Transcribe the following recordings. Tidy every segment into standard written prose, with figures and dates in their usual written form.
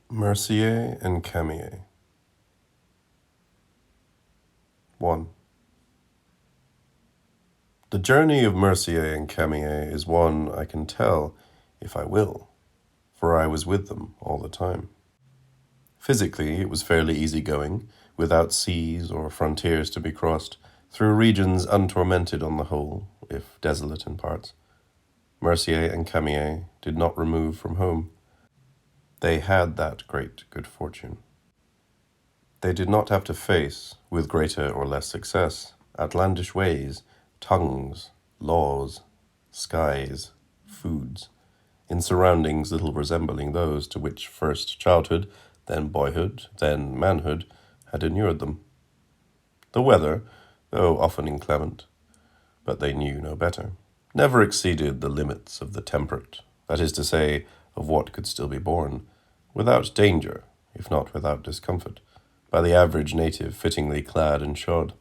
Mercier and Camier. 1. The journey of Mercier and Camier is one I can tell if I will, for I was with them all the time. Physically, it was fairly easy going, without seas or frontiers to be crossed, through regions untormented on the whole, if desolate in parts. Mercier and Camier did not remove from home. They had that great good fortune. They did not have to face, with greater or less success, outlandish ways, tongues, laws, skies, foods, in surroundings little resembling those to which first childhood, then boyhood, then manhood had inured them. The weather, though often inclement, but they knew no better, never exceeded the limits of the temperate, that is to say, of what could still be borne, without danger, if not without discomfort, by the average native fittingly clad and shod.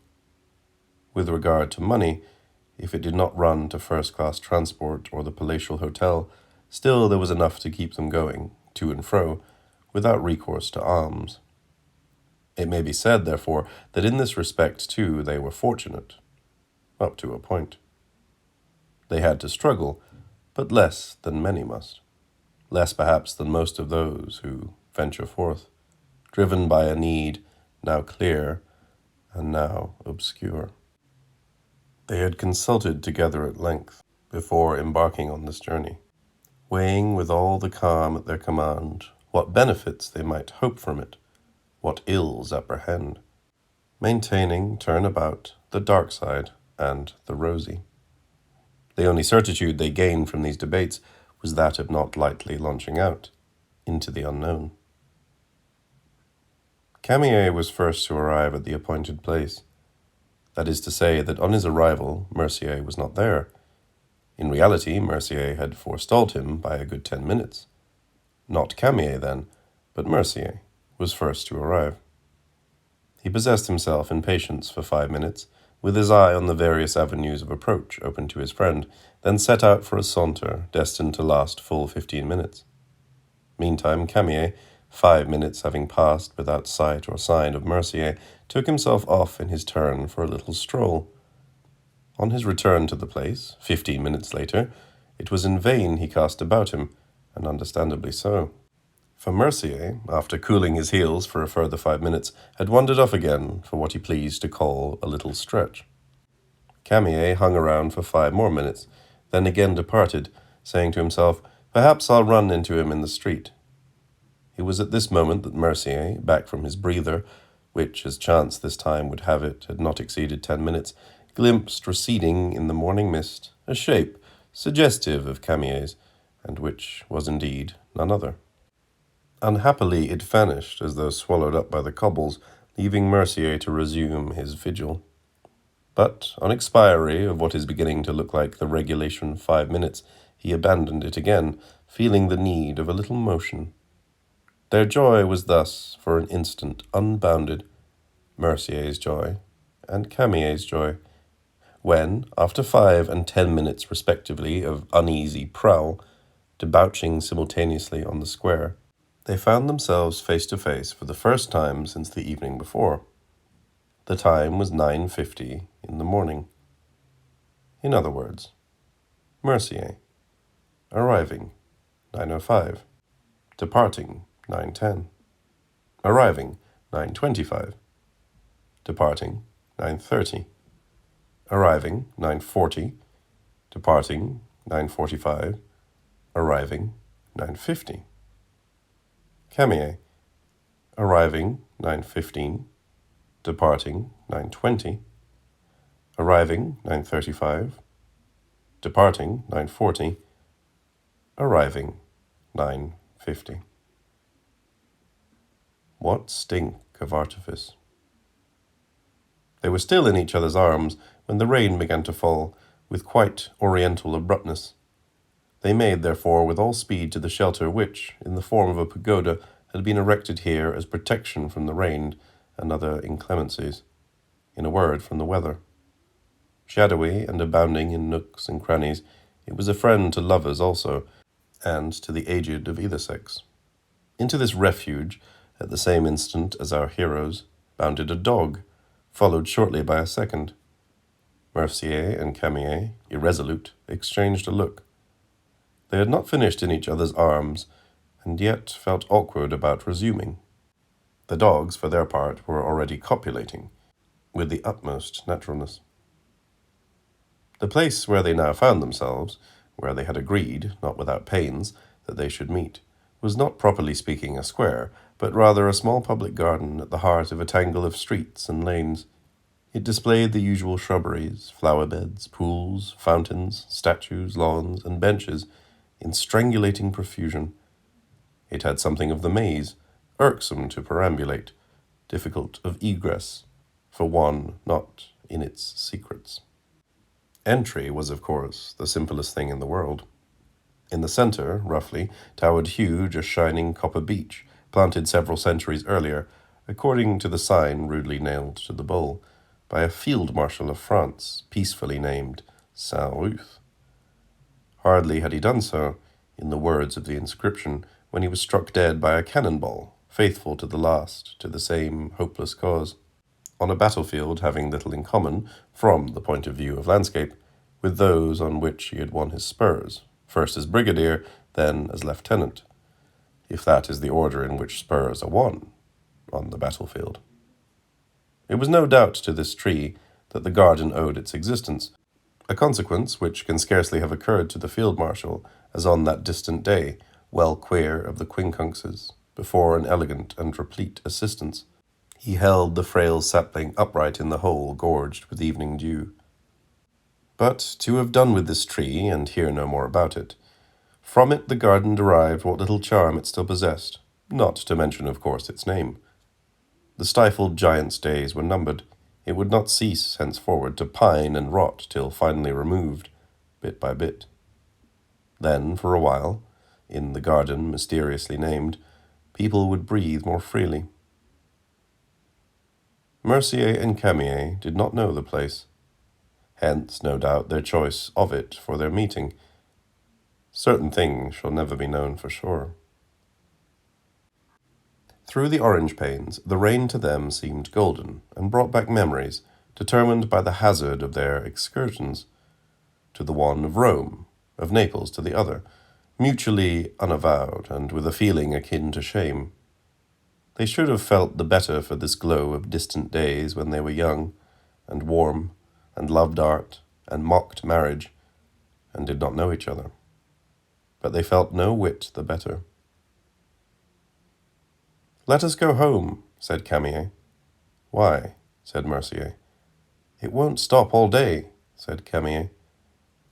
With regard to money, if it did not run to first-class transport or the palatial hotel, still there was enough to keep them going, to and fro, without recourse to alms. It may be said, therefore, that in this respect, too, they were fortunate, up to a point. They had to struggle, but less than many must, less perhaps than most of those who venture forth, driven by a need now clear and now obscure. They had consulted together at length before embarking on this journey, weighing with all the calm at their command what benefits they might hope from it, what ills apprehend, maintaining turn-about the dark side and the rosy. The only certitude they gained from these debates was that of not lightly launching out into the unknown. Camier was first to arrive at the appointed place. That is to say that on his arrival, Mercier was not there. In reality, Mercier had forestalled him by a good 10 minutes. Not Camier, then, but Mercier was first to arrive. He possessed himself in patience for 5 minutes, with his eye on the various avenues of approach open to his friend, then set out for a saunter destined to last full 15 minutes. Meantime, Camier, 5 minutes having passed without sight or sign of Mercier, took himself off in his turn for a little stroll. On his return to the place, 15 minutes later, it was in vain he cast about him, and understandably so. For Mercier, after cooling his heels for a further 5 minutes, had wandered off again for what he pleased to call a little stretch. Camier hung around for 5 more minutes, then again departed, saying to himself, "Perhaps I'll run into him in the street." It was at this moment that Mercier, back from his breather, which, as chance this time would have it, had not exceeded 10 minutes, glimpsed receding in the morning mist a shape suggestive of Camier's, and which was indeed none other. Unhappily it vanished as though swallowed up by the cobbles, leaving Mercier to resume his vigil. But on expiry of what is beginning to look like the regulation 5 minutes, he abandoned it again, feeling the need of a little motion. Their joy was thus, for an instant, unbounded, Mercier's joy and Camier's joy, when, after 5 and 10 minutes respectively of uneasy prowl, debouching simultaneously on the square, they found themselves face to face for the first time since the evening before. The time was 9:50 in the morning. In other words, Mercier, arriving 9:05, departing 9:10, arriving 9:25, departing 9:30, arriving 9:40, departing 9:45, arriving 9:50. Camier, arriving 9:15, departing 9:20, arriving 9:35, departing 9:40, arriving 9:50. What stink of artifice! They were still in each other's arms when the rain began to fall, with quite oriental abruptness. They made, therefore, with all speed to the shelter which, in the form of a pagoda, had been erected here as protection from the rain and other inclemencies, in a word, from the weather. Shadowy and abounding in nooks and crannies, it was a friend to lovers also, and to the aged of either sex. Into this refuge, at the same instant as our heroes, bounded a dog, followed shortly by a second. Mercier and Camier, irresolute, exchanged a look. They had not finished in each other's arms, and yet felt awkward about resuming. The dogs, for their part, were already copulating, with the utmost naturalness. The place where they now found themselves, where they had agreed, not without pains, that they should meet, was not properly speaking a square, but rather a small public garden at the heart of a tangle of streets and lanes. It displayed the usual shrubberies, flower beds, pools, fountains, statues, lawns, and benches in strangulating profusion. It had something of the maze, irksome to perambulate, difficult of egress, for one not in its secrets. Entry was, of course, the simplest thing in the world. In the center, roughly, towered huge, a shining copper beech, planted several centuries earlier, according to the sign rudely nailed to the bowl, by a field marshal of France, peacefully named Saint-Ruth. Hardly had he done so, in the words of the inscription, when he was struck dead by a cannonball, faithful to the last, to the same hopeless cause, on a battlefield having little in common, from the point of view of landscape, with those on which he had won his spurs, first as brigadier, then as lieutenant, if that is the order in which spurs are won on the battlefield. It was no doubt to this tree that the garden owed its existence, a consequence which can scarcely have occurred to the field marshal as on that distant day, well queer of the quincunxes, before an elegant and replete assistance. He held the frail sapling upright in the hole gorged with evening dew. But to have done with this tree, and hear no more about it, from it the garden derived what little charm it still possessed, not to mention, of course, its name. The stifled giant's days were numbered. It would not cease henceforward to pine and rot till finally removed, bit by bit. Then, for a while, in the garden mysteriously named, people would breathe more freely. Mercier and Camier did not know the place. Hence, no doubt, their choice of it for their meeting. Certain things shall never be known for sure. Through the orange panes, the rain to them seemed golden, and brought back memories, determined by the hazard of their excursions, to the one of Rome, of Naples to the other, mutually unavowed, and with a feeling akin to shame. They should have felt the better for this glow of distant days when they were young, and warm, and loved art, and mocked marriage, and did not know each other. But they felt no whit the better. "Let us go home," said Camier. "Why?" said Mercier. "It won't stop all day," said Camier.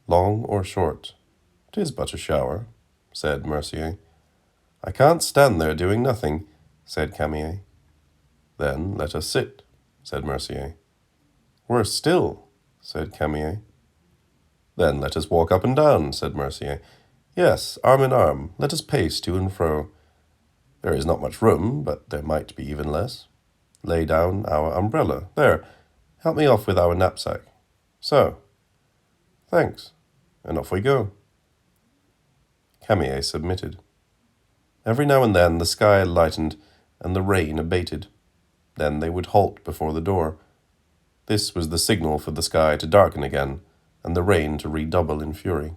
"Long or short? 'Tis but a shower," said Mercier. "I can't stand there doing nothing," said Camier. "Then let us sit," said Mercier. "Worse still," said Camier. "Then let us walk up and down," said Mercier. "Yes, arm in arm, let us pace to and fro. There is not much room, but there might be even less. Lay down our umbrella. There, help me off with our knapsack. So. Thanks. And off we go." Camier submitted. Every now and then the sky lightened and the rain abated. Then they would halt before the door. This was the signal for the sky to darken again, and the rain to redouble in fury.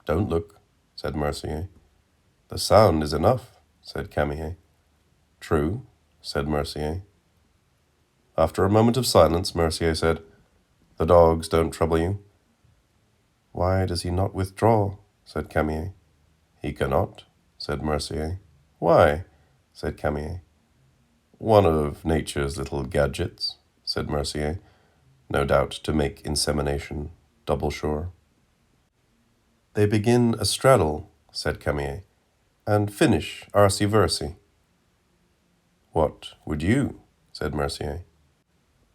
"Don't look," said Mercier. "The sound is enough," said Camier. "True," said Mercier. After a moment of silence, Mercier said, "The dogs don't trouble you?" "Why does he not withdraw?" said Camier. "He cannot," said Mercier. "Why?" said Camier. "One of nature's little gadgets," said Mercier, "no doubt to make insemination double sure." "They begin astraddle," said Camier, "and finish arcy-versy." "What would you?" said Mercier.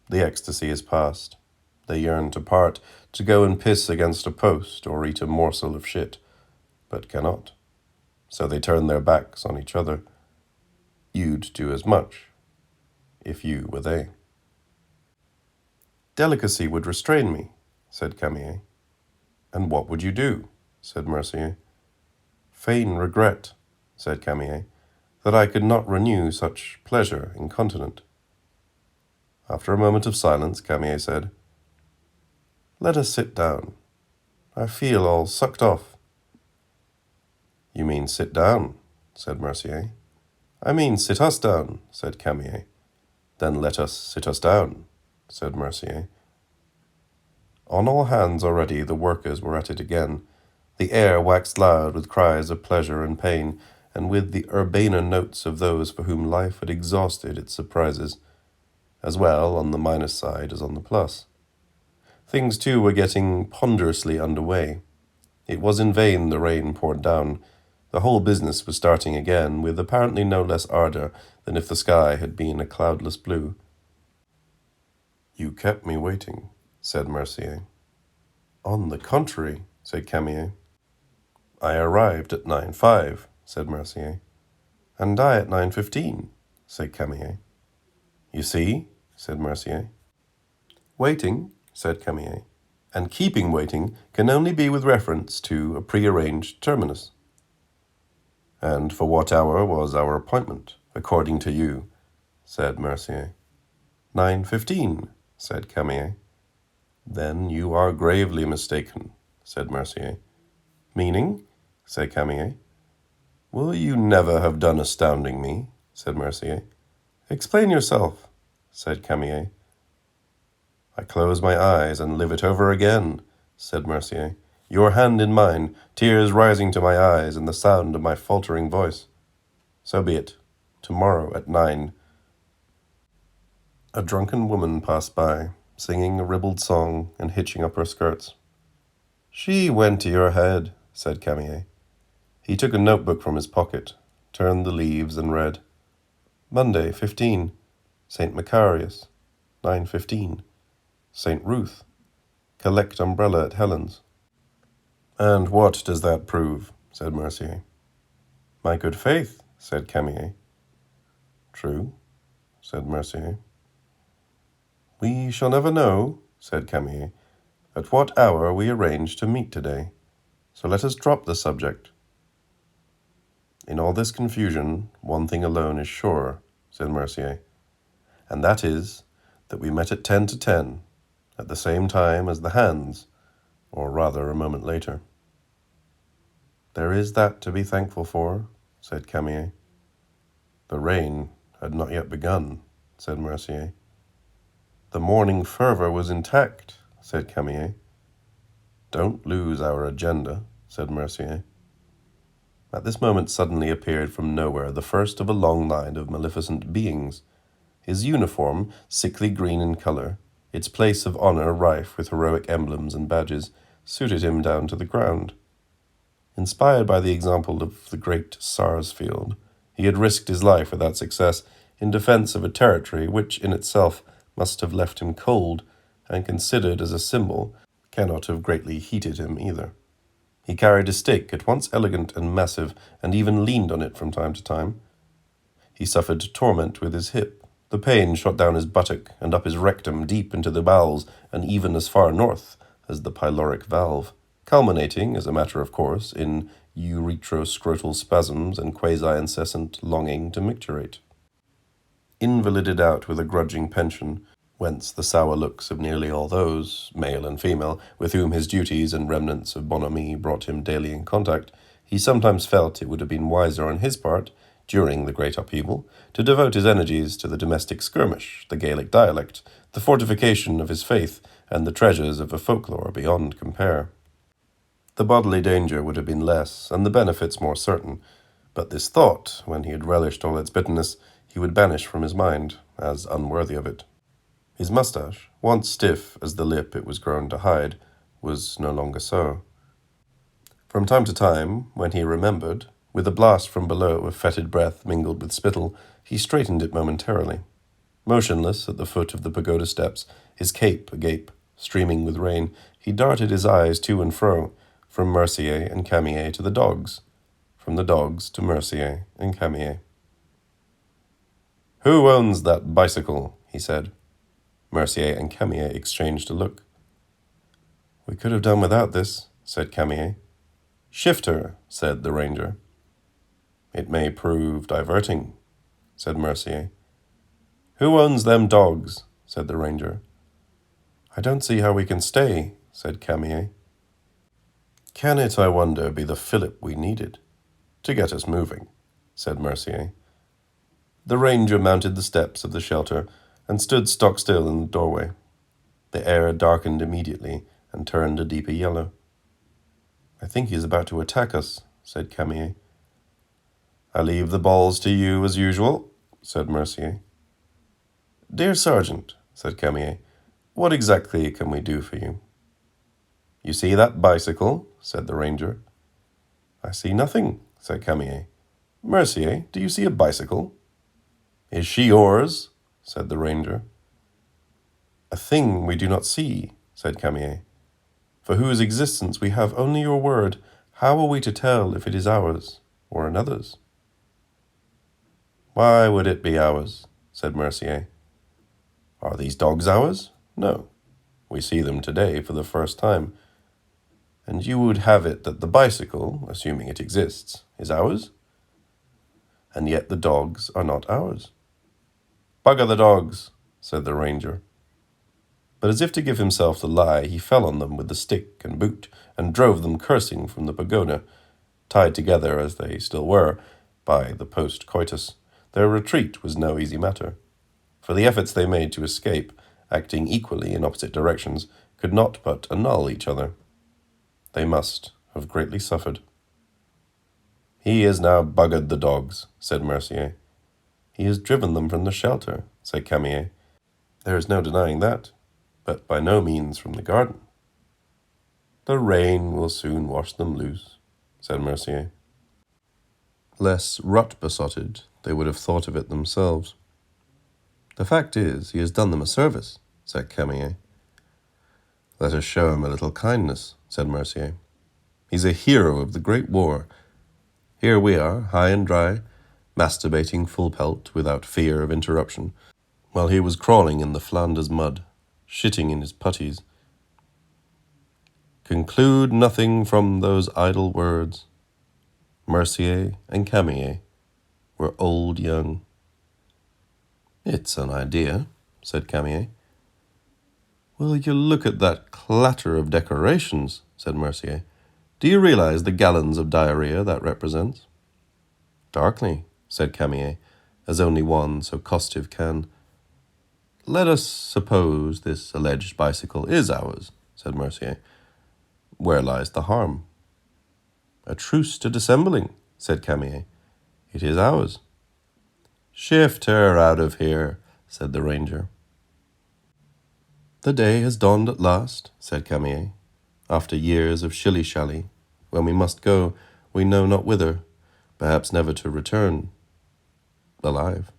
"The ecstasy is past. They yearn to part, to go and piss against a post or eat a morsel of shit, but cannot. So they turn their backs on each other. You'd do as much, if you were they." "Delicacy would restrain me," said Camier. "And what would you do?" said Mercier. "Feign regret," said Camier. that I could not renew such pleasure incontinent. After a moment of silence, Camier said, "Let us sit down. I feel all sucked off." "You mean sit down," said Mercier. "I mean sit us down," said Camier. "Then let us sit us down," said Mercier. On all hands already the workers were at it again. The air waxed loud with cries of pleasure and pain, and with the urbaner notes of those for whom life had exhausted its surprises, as well on the minus side as on the plus. Things, too, were getting ponderously under way. It was in vain the rain poured down. The whole business was starting again, with apparently no less ardor than if the sky had been a cloudless blue. "You kept me waiting," said Mercier. "On the contrary," said Camier. "I arrived at 9:05, said Mercier. "And I at 9:15, said Camier. "You see," said Mercier. "Waiting," said Camier, "and keeping waiting can only be with reference to a prearranged terminus." "And for what hour was our appointment, according to you?" said Mercier. 9:15, said Camier. "Then you are gravely mistaken," said Mercier. "Meaning?" said Camier. "Will you never have done astounding me?" said Mercier. "Explain yourself," said Camier. "I close my eyes and live it over again," said Mercier. "Your hand in mine, tears rising to my eyes, and the sound of my faltering voice. So be it. Tomorrow at 9. A drunken woman passed by, singing a ribald song and hitching up her skirts. "She went to your head," said Camier. He took a notebook from his pocket, turned the leaves, and read, "Monday, 15, St. Macarius, 9:15. St. Ruth, collect umbrella at Helen's." "And what does that prove?" said Mercier. "My good faith," said Camier. "True," said Mercier. "We shall never know," said Camier, "at what hour we arranged to meet today, so let us drop the subject." "In all this confusion, one thing alone is sure," said Mercier, "and that is that we met at 10 to 10, at the same time as the hands, or rather a moment later." "There is that to be thankful for," said Camier. "The rain had not yet begun," said Mercier. "The morning fervor was intact," said Camier. "Don't lose our agenda," said Mercier. At this moment suddenly appeared from nowhere the first of a long line of maleficent beings. His uniform, sickly green in color, its place of honor rife with heroic emblems and badges, suited him down to the ground. Inspired by the example of the great Sarsfield, he had risked his life without success in defense of a territory which in itself must have left him cold, and considered as a symbol cannot have greatly heated him either. He carried a stick at once elegant and massive, and even leaned on it from time to time. He suffered torment with his hip. The pain shot down his buttock and up his rectum deep into the bowels, and even as far north as the pyloric valve, culminating, as a matter of course, in uretroscrotal spasms and quasi-incessant longing to micturate. Invalided out with a grudging pension, whence the sour looks of nearly all those, male and female, with whom his duties and remnants of bonhomie brought him daily in contact, he sometimes felt it would have been wiser on his part, during the great upheaval, to devote his energies to the domestic skirmish, the Gaelic dialect, the fortification of his faith, and the treasures of a folklore beyond compare. The bodily danger would have been less, and the benefits more certain, but this thought, when he had relished all its bitterness, he would banish from his mind, as unworthy of it. His moustache, once stiff as the lip it was grown to hide, was no longer so. From time to time, when he remembered, with a blast from below of fetid breath mingled with spittle, he straightened it momentarily. Motionless at the foot of the pagoda steps, his cape agape, streaming with rain, he darted his eyes to and fro, from Mercier and Camier to the dogs, from the dogs to Mercier and Camier. "Who owns that bicycle?" he said. Mercier and Camier exchanged a look. "We could have done without this," said Camier. "Shift her," said the ranger. It may prove diverting, said Mercier. Who owns them dogs? Said the ranger. I don't see how we can stay, said Camier. Can it, I wonder, be the fillip we needed to get us moving, said Mercier. The ranger mounted the steps of the shelter and stood stock still in the doorway. The air darkened immediately and turned a deeper yellow. I think he is about to attack us, said Camier. I leave the balls to you as usual, said Mercier. Dear Sergeant, said Camier, what exactly can we do for you? You see that bicycle, said the ranger. I see nothing, said Camier. Mercier, do you see a bicycle? Is she yours? Said the ranger. A thing we do not see, said Camier, for whose existence we have only your word. How are we to tell if it is ours or another's? Why would it be ours? Said Mercier. Are these dogs ours? No. We see them today for the first time. And you would have it that the bicycle, assuming it exists, is ours? And yet the dogs are not ours. Bugger the dogs, said the ranger. But as if to give himself the lie, he fell on them with the stick and boot and drove them cursing from the pagoda. Tied together, as they still were, by the post-coitus, their retreat was no easy matter, for the efforts they made to escape, acting equally in opposite directions, could not but annul each other. They must have greatly suffered. He has now buggered the dogs, said Mercier. He has driven them from the shelter, said Camier. There is no denying that, but by no means from the garden. The rain will soon wash them loose, said Mercier. Less rut-besotted, they would have thought of it themselves. The fact is, he has done them a service, said Camier. Let us show him a little kindness, said Mercier. He's a hero of the Great War. Here we are, high and dry, masturbating full pelt without fear of interruption, while he was crawling in the Flanders mud, shitting in his puttees. Conclude nothing from those idle words. Mercier and Camier were old young. It's an idea, said Camier. Will you look at that clatter of decorations, said Mercier. Do you realize the gallons of diarrhea that represents? Darkly, said Camier, as only one so costive can. Let us suppose this alleged bicycle is ours, said Mercier. Where lies the harm? A truce to dissembling, said Camier. It is ours. Shift her out of here, said the ranger. The day has dawned at last, said Camier, after years of shilly-shally. When we must go, we know not whither, perhaps never to return alive.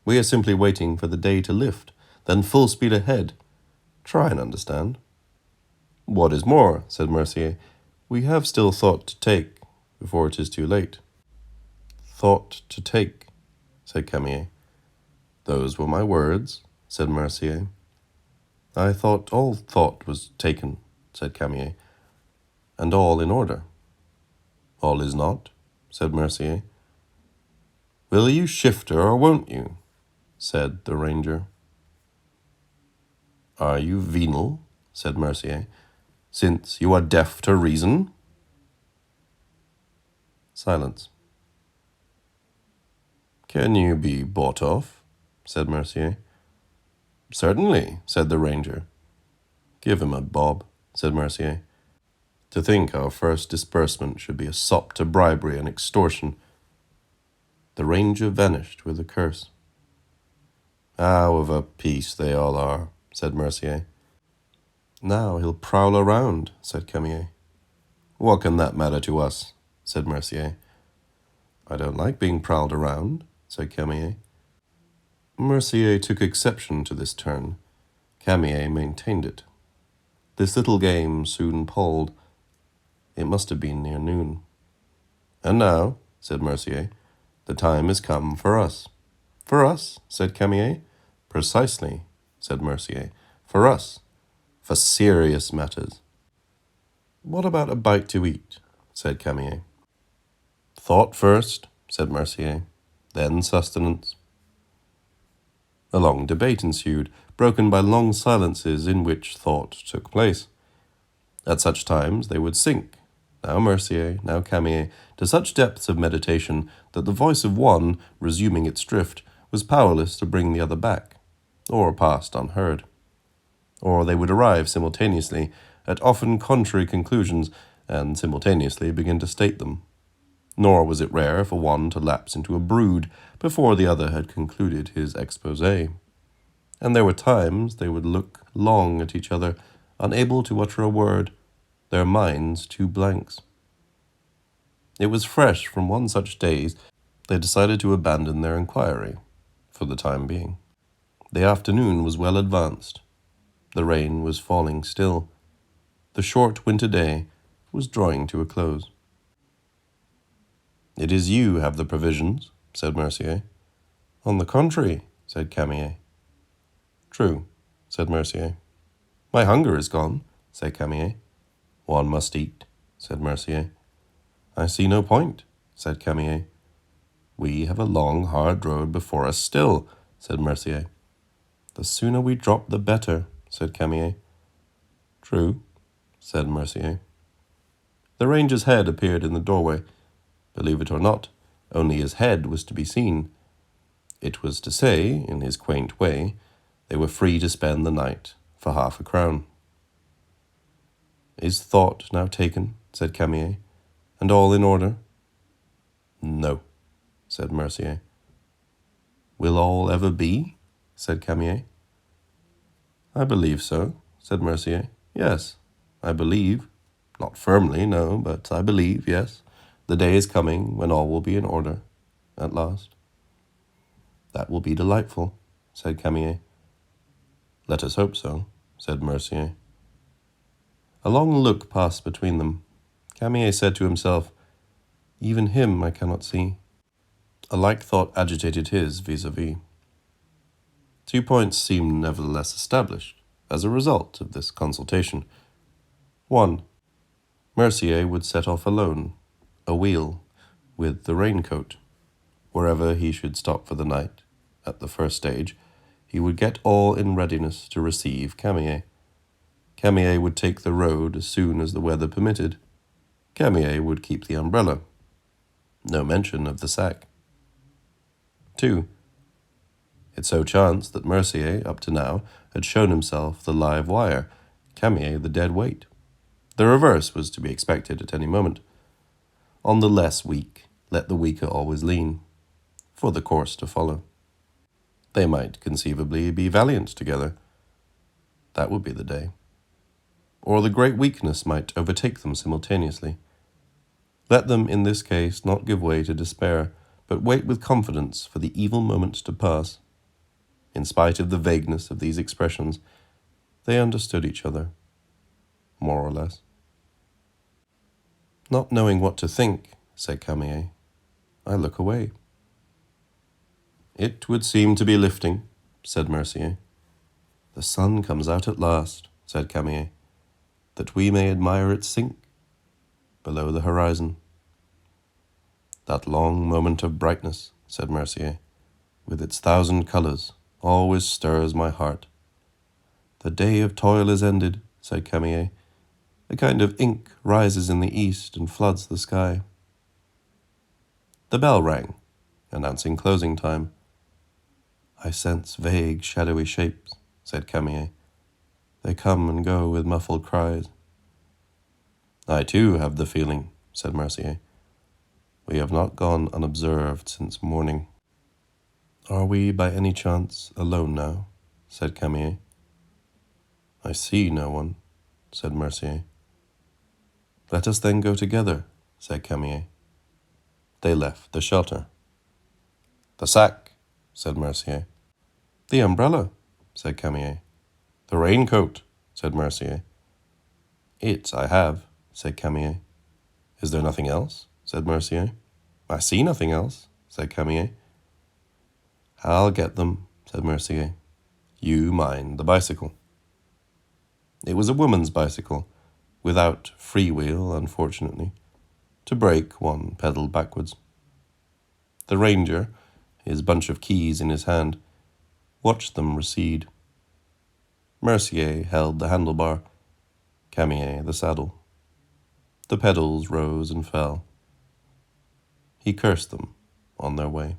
We are simply waiting for the day to lift, then full speed ahead. Try and understand. What is more, said Mercier, we have still thought to take before it is too late. Thought to take, said Camier. Those were my words, said Mercier. I thought all thought was taken, said Camier, and all in order. All is not, said Mercier. Will you shift her or won't you? Said the ranger. Are you venal, said Mercier, since you are deaf to reason? Silence. Can you be bought off? Said Mercier. Certainly, said the ranger. Give him a bob, said Mercier. To think our first disbursement should be a sop to bribery and extortion. The ranger vanished with a curse. How of a piece they all are, said Mercier. Now he'll prowl around, said Camier. What can that matter to us, said Mercier. I don't like being prowled around, said Camier. Mercier took exception to this turn. Camier maintained it. This little game soon palled. It must have been near noon. And now, said Mercier, the time has come for us. For us, said Camier. Precisely, said Mercier. For us. For serious matters. What about a bite to eat? Said Camier. Thought first, said Mercier. Then sustenance. A long debate ensued, broken by long silences in which thought took place. At such times they would sink, now Mercier, now Camier, to such depths of meditation that the voice of one, resuming its drift, was powerless to bring the other back, or passed unheard. Or they would arrive simultaneously at often contrary conclusions, and simultaneously begin to state them. Nor was it rare for one to lapse into a brood before the other had concluded his exposé. And there were times they would look long at each other, unable to utter a word, their minds two blanks. It was fresh from one such days they decided to abandon their inquiry, for the time being. The afternoon was well advanced. The rain was falling still. The short winter day was drawing to a close. "It is you have the provisions," said Mercier. "On the contrary," said Camier. "True," said Mercier. "My hunger is gone," said Camier. "One must eat," said Mercier. "I see no point," said Camier. "We have a long, hard road before us still," said Mercier. "The sooner we drop, the better," said Camier. "True," said Mercier. The ranger's head appeared in the doorway. Believe it or not, only his head was to be seen. It was to say, in his quaint way, they were free to spend the night for 1/2 crown. "Is thought now taken?" said Camier, "and all in order?" "No," said Mercier. "Will all ever be?" said Camier. "I believe so," said Mercier. "Yes, I believe. Not firmly, no, but I believe, yes. The day is coming when all will be in order, at last." "That will be delightful," said Camier. "Let us hope so," said Mercier. A long look passed between them. Camier said to himself, "Even him I cannot see." A like thought agitated his vis-a-vis. 2 points seemed nevertheless established as a result of this consultation. 1. Mercier would set off alone, a wheel, with the raincoat. Wherever he should stop for the night, at the first stage, he would get all in readiness to receive Camier. Camier would take the road as soon as the weather permitted. Camier would keep the umbrella. No mention of the sack. 2. It so chanced that Mercier, up to now, had shown himself the live wire, Camier the dead weight. The reverse was to be expected at any moment. On the less weak, let the weaker always lean, for the course to follow. They might conceivably be valiant together. That would be the day. Or the great weakness might overtake them simultaneously. Let them, in this case, not give way to despair, but wait with confidence for the evil moment to pass. In spite of the vagueness of these expressions, they understood each other, more or less. "Not knowing what to think," said Camier, "I look away." "It would seem to be lifting," said Mercier. "The sun comes out at last," said Camier, "that we may admire it sink below the horizon." "That long moment of brightness," said Mercier, "with its 1,000 colors, always stirs my heart." "The day of toil is ended," said Camier. "A kind of ink rises in the east and floods the sky." The bell rang, announcing closing time. "I sense vague, shadowy shapes," said Camier. "They come and go with muffled cries." "I too have the feeling," said Mercier. "We have not gone unobserved since morning." "Are we by any chance alone now?" said Camier. "I see no one," said Mercier. "Let us then go together," said Camier. They left the shelter. "The sack," said Mercier. "The umbrella," said Camier. "The raincoat," said Mercier. "It I have," said Camier. "Is there nothing else?" said Mercier. "I see nothing else," said Camier. "I'll get them," said Mercier. "You mind the bicycle." It was a woman's bicycle, without freewheel, unfortunately. To brake, one pedaled backwards. The ranger, his bunch of keys in his hand, watched them recede. Mercier held the handlebar, Camier the saddle. The pedals rose and fell. He cursed them on their way.